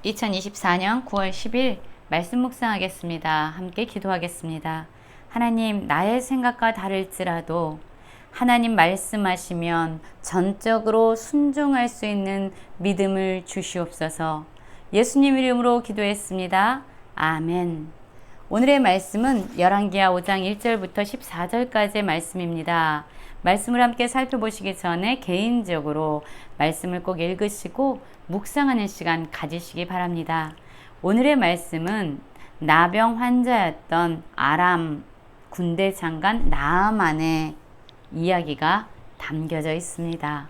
2024년 9월 10일 말씀 묵상하겠습니다. 함께 기도하겠습니다. 하나님, 나의 생각과 다를지라도 하나님 말씀하시면 전적으로 순종할 수 있는 믿음을 주시옵소서. 예수님 이름으로 기도했습니다. 아멘. 오늘의 말씀은 열왕기하 5장 1절부터 14절까지의 말씀입니다. 말씀을 함께 살펴보시기 전에 개인적으로 말씀을 꼭 읽으시고 묵상하는 시간 가지시기 바랍니다. 오늘의 말씀은 나병 환자였던 아람 군대 장관 나아만의 이야기가 담겨져 있습니다.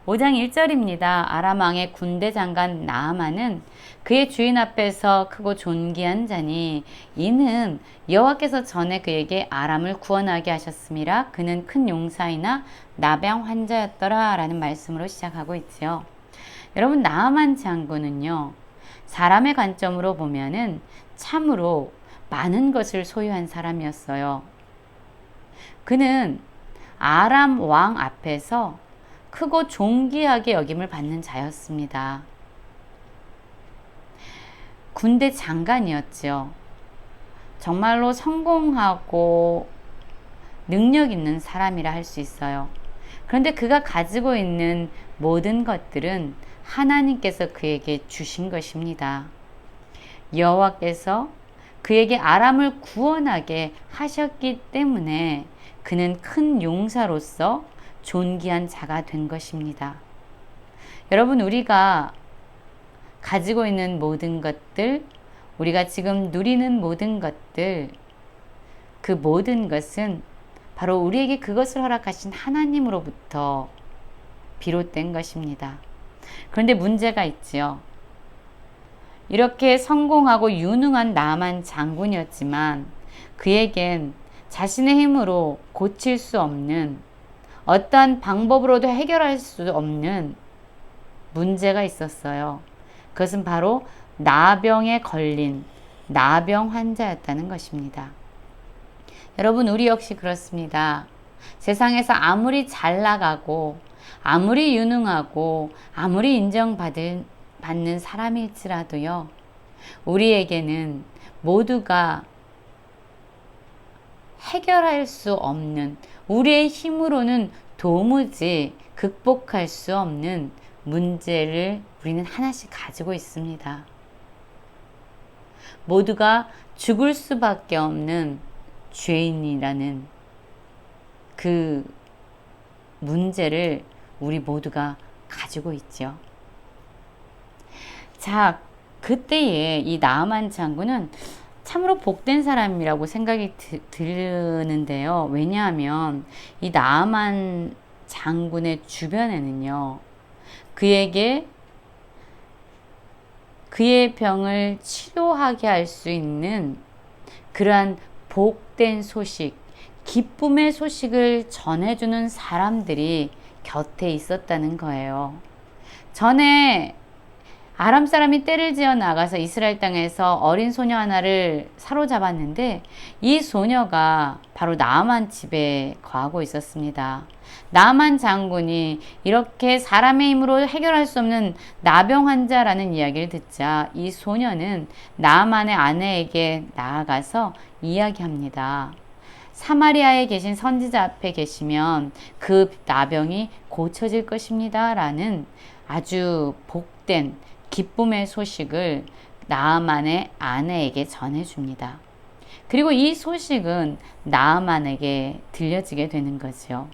5장 1절입니다. 아람 왕의 군대 장관 나아만은 그의 주인 앞에서 크고 존귀한 자니 이는 여호와께서 전에 그에게 아람을 구원하게 하셨음이라. 그는 큰 용사이나 나병 환자였더라 라는 말씀으로 시작하고 있지요. 여러분, 나아만 장군은요, 사람의 관점으로 보면은 참으로 많은 것을 소유한 사람이었어요. 그는 아람 왕 앞에서 크고 존귀하게 여김을 받는 자였습니다. 군대 장관이었죠. 정말로 성공하고 능력 있는 사람이라 할 수 있어요. 그런데 그가 가지고 있는 모든 것들은 하나님께서 그에게 주신 것입니다. 여호와께서 그에게 아람을 구원하게 하셨기 때문에 그는 큰 용사로서 존귀한 자가 된 것입니다. 여러분, 우리가 가지고 있는 모든 것들, 우리가 지금 누리는 모든 것들, 그 모든 것은 바로 우리에게 그것을 허락하신 하나님으로부터 비롯된 것입니다. 그런데 문제가 있지요. 이렇게 성공하고 유능한 나만 장군이었지만 그에겐 자신의 힘으로 고칠 수 없는, 어떠한 방법으로도 해결할 수 없는 문제가 있었어요. 그것은 바로 나병에 걸린 나병 환자였다는 것입니다. 여러분, 우리 역시 그렇습니다. 세상에서 아무리 잘 나가고 아무리 유능하고 아무리 인정받는 사람일지라도요, 우리에게는 모두가 해결할 수 없는, 우리의 힘으로는 도무지 극복할 수 없는 문제를 우리는 하나씩 가지고 있습니다. 모두가 죽을 수밖에 없는 죄인이라는 그 문제를 우리 모두가 가지고 있죠. 자, 그때에 이 나아만 장군은 참으로 복된 사람이라고 생각이 드는데요. 왜냐하면 이 나아만 장군의 주변에는요, 그에게 그의 병을 치료하게 할 수 있는 그러한 복된 소식, 기쁨의 소식을 전해주는 사람들이 곁에 있었다는 거예요. 전에 아람 사람이 떼를 지어 나가서 이스라엘 땅에서 어린 소녀 하나를 사로잡았는데 이 소녀가 바로 나아만 집에 거하고 있었습니다. 나아만 장군이 이렇게 사람의 힘으로 해결할 수 없는 나병 환자라는 이야기를 듣자 이 소녀는 나아만의 아내에게 나아가서 이야기합니다. 사마리아에 계신 선지자 앞에 계시면 그 나병이 고쳐질 것입니다 라는 아주 복된 기쁨의 소식을 나아만의 아내에게 전해줍니다. 그리고 이 소식은 나아만에게 들려지게 되는 거죠.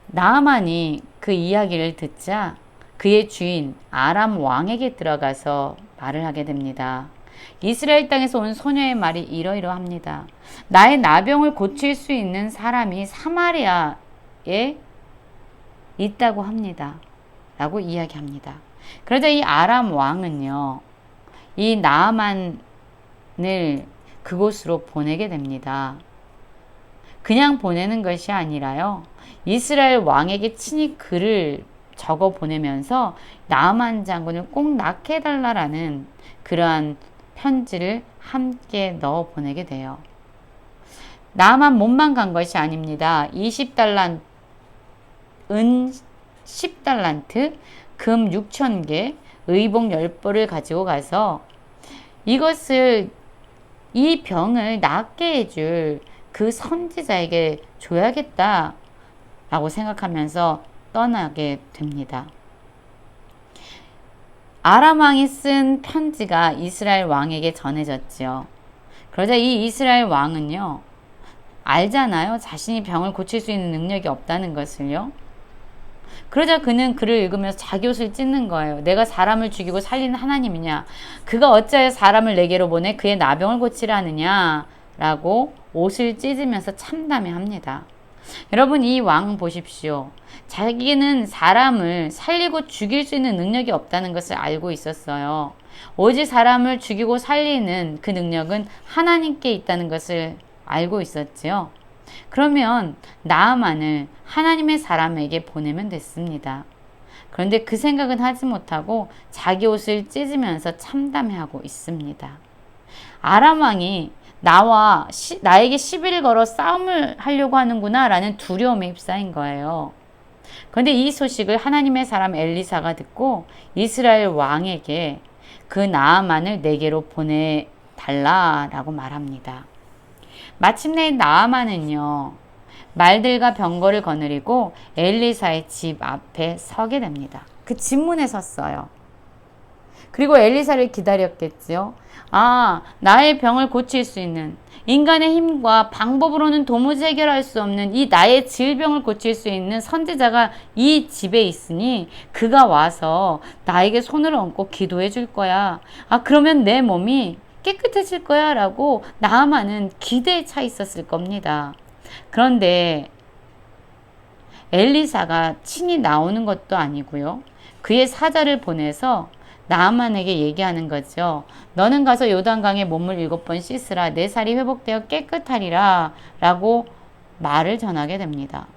나아만이 그 이야기를 듣자 그의 주인 아람 왕에게 들어가서 말을 하게 됩니다. 이스라엘 땅에서 온 소녀의 말이 이러이러합니다. 나의 나병을 고칠 수 있는 사람이 사마리아에 있다고 합니다. 라고 이야기합니다. 그러자 이 아람 왕은요, 이 나아만을 그곳으로 보내게 됩니다. 그냥 보내는 것이 아니라요, 이스라엘 왕에게 친히 글을 적어 보내면서 나아만 장군을 꼭 낳게 해달라라는 그러한 편지를 함께 넣어 보내게 돼요. 나아만 몸만 간 것이 아닙니다. 20달란트 은 10달란트, 금 6,000개, 의복 10벌을 가지고 가서 이것을 이 병을 낫게 해줄 그 선지자에게 줘야겠다 라고 생각하면서 떠나게 됩니다. 아람 왕이 쓴 편지가 이스라엘 왕에게 전해졌지요. 그러자 이 이스라엘 왕은요, 알잖아요. 자신이 병을 고칠 수 있는 능력이 없다는 것을요. 그러자 그는 글을 읽으면서 자기 옷을 찢는 거예요. 내가 사람을 죽이고 살리는 하나님이냐? 그가 어찌하여 사람을 내게로 보내 그의 나병을 고치라 하느냐? 라고 옷을 찢으면서 참담해합니다. 여러분, 이 왕 보십시오. 자기는 사람을 살리고 죽일 수 있는 능력이 없다는 것을 알고 있었어요. 오직 사람을 죽이고 살리는 그 능력은 하나님께 있다는 것을 알고 있었지요. 그러면 나아만을 하나님의 사람에게 보내면 됐습니다. 그런데 그 생각은 하지 못하고 자기 옷을 찢으면서 참담해하고 있습니다. 아람 왕이 나에게 시비를 걸어 싸움을 하려고 하는구나 라는 두려움에 휩싸인 거예요. 그런데 이 소식을 하나님의 사람 엘리사가 듣고 이스라엘 왕에게 그 나아만을 내게로 보내달라라고 말합니다. 마침내 나아만은요, 말들과 병거를 거느리고 엘리사의 집 앞에 서게 됩니다. 그 집문에 섰어요. 그리고 엘리사를 기다렸겠지요. 나의 병을 고칠 수 있는, 인간의 힘과 방법으로는 도무지 해결할 수 없는 이 나의 질병을 고칠 수 있는 선지자가 이 집에 있으니 그가 와서 나에게 손을 얹고 기도해 줄 거야. 그러면 내 몸이 깨끗해질 거야 라고 나아만은 기대에 차 있었을 겁니다. 그런데 엘리사가 친히 나오는 것도 아니고요. 그의 사자를 보내서 나아만에게 얘기하는 거죠. 너는 가서 요단강에 몸을 7번 씻으라. 내 살이 회복되어 깨끗하리라 라고 말을 전하게 됩니다.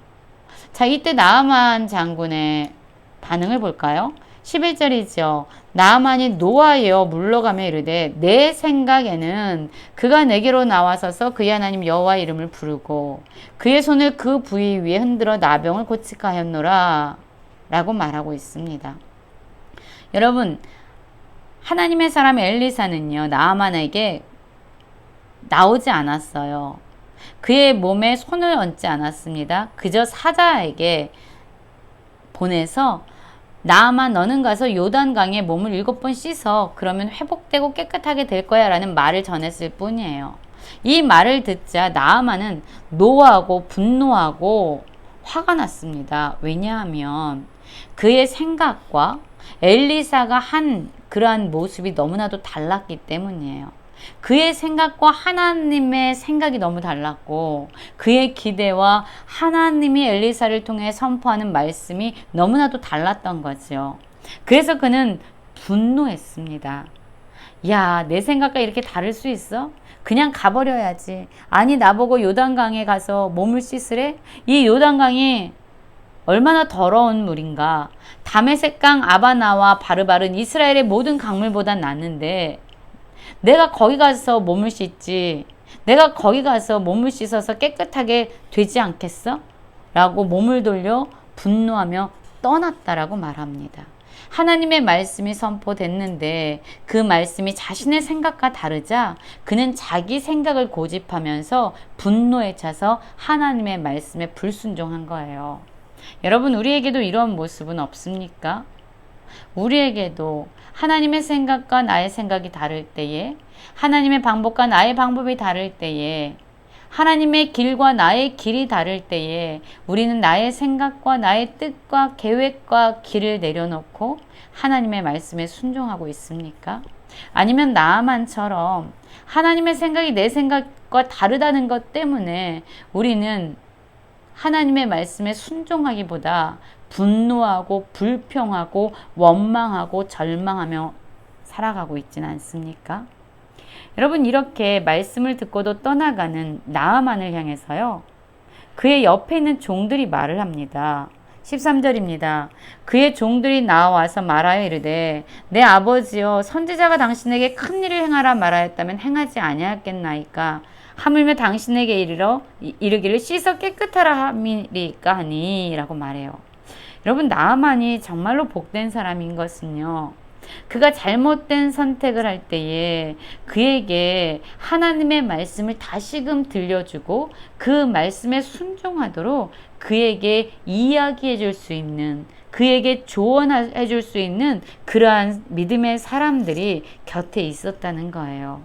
자, 이때 나아만 장군의 반응을 볼까요? 11절이죠. 나아만이 노하여 물러가며 이르되 내 생각에는 그가 내게로 나와서서 그의 하나님 여호와 이름을 부르고 그의 손을 그 부위 위에 흔들어 나병을 고치까 하였노라 라고 말하고 있습니다. 여러분, 하나님의 사람 엘리사는요, 나아만에게 나오지 않았어요. 그의 몸에 손을 얹지 않았습니다. 그저 사자에게 보내서 나아만 너는 가서 요단강에 몸을 7번 씻어. 그러면 회복되고 깨끗하게 될 거야 라는 말을 전했을 뿐이에요. 이 말을 듣자 나아만은 노하고 분노하고 화가 났습니다. 왜냐하면 그의 생각과 엘리사가 한 그러한 모습이 너무나도 달랐기 때문이에요. 그의 생각과 하나님의 생각이 너무 달랐고 그의 기대와 하나님이 엘리사를 통해 선포하는 말씀이 너무나도 달랐던 거죠. 그래서 그는 분노했습니다. 야, 내 생각과 이렇게 다를 수 있어? 그냥 가버려야지. 아니, 나보고 요단강에 가서 몸을 씻으래? 이 요단강이 얼마나 더러운 물인가. 다메섹강, 아바나와 바르바른 이스라엘의 모든 강물보단 낫는데 내가 거기 가서 몸을 씻지. 내가 거기 가서 몸을 씻어서 깨끗하게 되지 않겠어? 라고 몸을 돌려 분노하며 떠났다라고 말합니다. 하나님의 말씀이 선포됐는데 그 말씀이 자신의 생각과 다르자 그는 자기 생각을 고집하면서 분노에 차서 하나님의 말씀에 불순종한 거예요. 여러분, 우리에게도 이런 모습은 없습니까? 우리에게도 하나님의 생각과 나의 생각이 다를 때에, 하나님의 방법과 나의 방법이 다를 때에, 하나님의 길과 나의 길이 다를 때에 우리는 나의 생각과 나의 뜻과 계획과 길을 내려놓고 하나님의 말씀에 순종하고 있습니까? 아니면 나아만처럼 하나님의 생각이 내 생각과 다르다는 것 때문에 우리는 하나님의 말씀에 순종하기보다 분노하고 불평하고 원망하고 절망하며 살아가고 있지는 않습니까? 여러분, 이렇게 말씀을 듣고도 떠나가는 나아만을 향해서요, 그의 옆에 있는 종들이 말을 합니다. 13절입니다. 그의 종들이 나와서 말하여 이르되 내 아버지여, 선지자가 당신에게 큰 일을 행하라 말하였다면 행하지 아니하였겠나이까? 하물며 당신에게 이르기를 씻어 깨끗하라 함이리까 하니 라고 말해요. 여러분, 나아만이 정말로 복된 사람인 것은요, 그가 잘못된 선택을 할 때에 그에게 하나님의 말씀을 다시금 들려주고 그 말씀에 순종하도록 그에게 이야기해 줄 수 있는, 그에게 조언해 줄 수 있는 그러한 믿음의 사람들이 곁에 있었다는 거예요.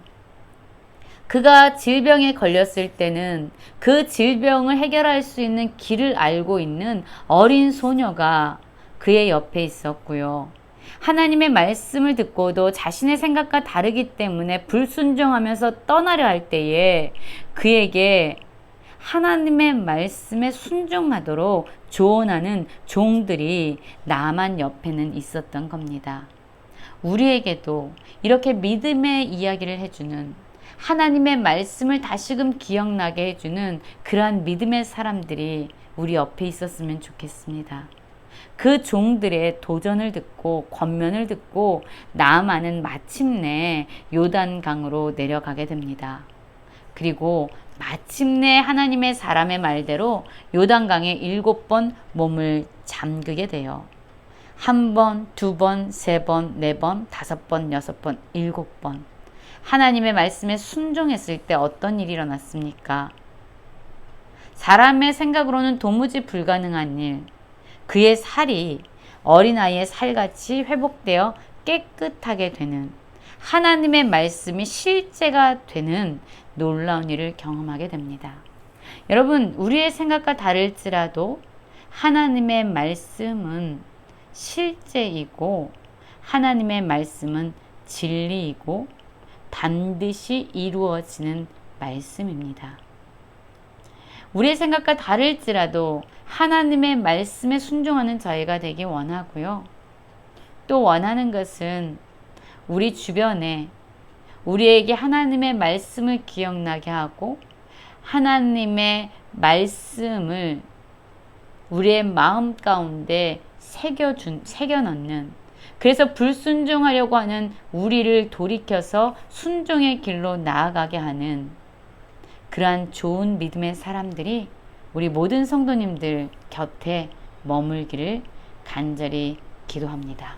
그가 질병에 걸렸을 때는 그 질병을 해결할 수 있는 길을 알고 있는 어린 소녀가 그의 옆에 있었고요. 하나님의 말씀을 듣고도 자신의 생각과 다르기 때문에 불순종하면서 떠나려 할 때에 그에게 하나님의 말씀에 순종하도록 조언하는 종들이 나만 옆에는 있었던 겁니다. 우리에게도 이렇게 믿음의 이야기를 해주는, 하나님의 말씀을 다시금 기억나게 해주는 그러한 믿음의 사람들이 우리 옆에 있었으면 좋겠습니다. 그 종들의 도전을 듣고 권면을 듣고 나아만은 마침내 요단강으로 내려가게 됩니다. 그리고 마침내 하나님의 사람의 말대로 요단강에 7번 몸을 잠그게 돼요. 1번, 2번, 3번, 4번, 5번, 6번, 7번. 하나님의 말씀에 순종했을 때 어떤 일이 일어났습니까? 사람의 생각으로는 도무지 불가능한 일, 그의 살이 어린아이의 살같이 회복되어 깨끗하게 되는, 하나님의 말씀이 실제가 되는 놀라운 일을 경험하게 됩니다. 여러분, 우리의 생각과 다를지라도 하나님의 말씀은 실제이고 하나님의 말씀은 진리이고 반드시 이루어지는 말씀입니다. 우리의 생각과 다를지라도 하나님의 말씀에 순종하는 저희가 되기 원하고요. 또 원하는 것은 우리 주변에 우리에게 하나님의 말씀을 기억나게 하고 하나님의 말씀을 우리의 마음 가운데 새겨 넣는, 그래서 불순종하려고 하는 우리를 돌이켜서 순종의 길로 나아가게 하는 그러한 좋은 믿음의 사람들이 우리 모든 성도님들 곁에 머물기를 간절히 기도합니다.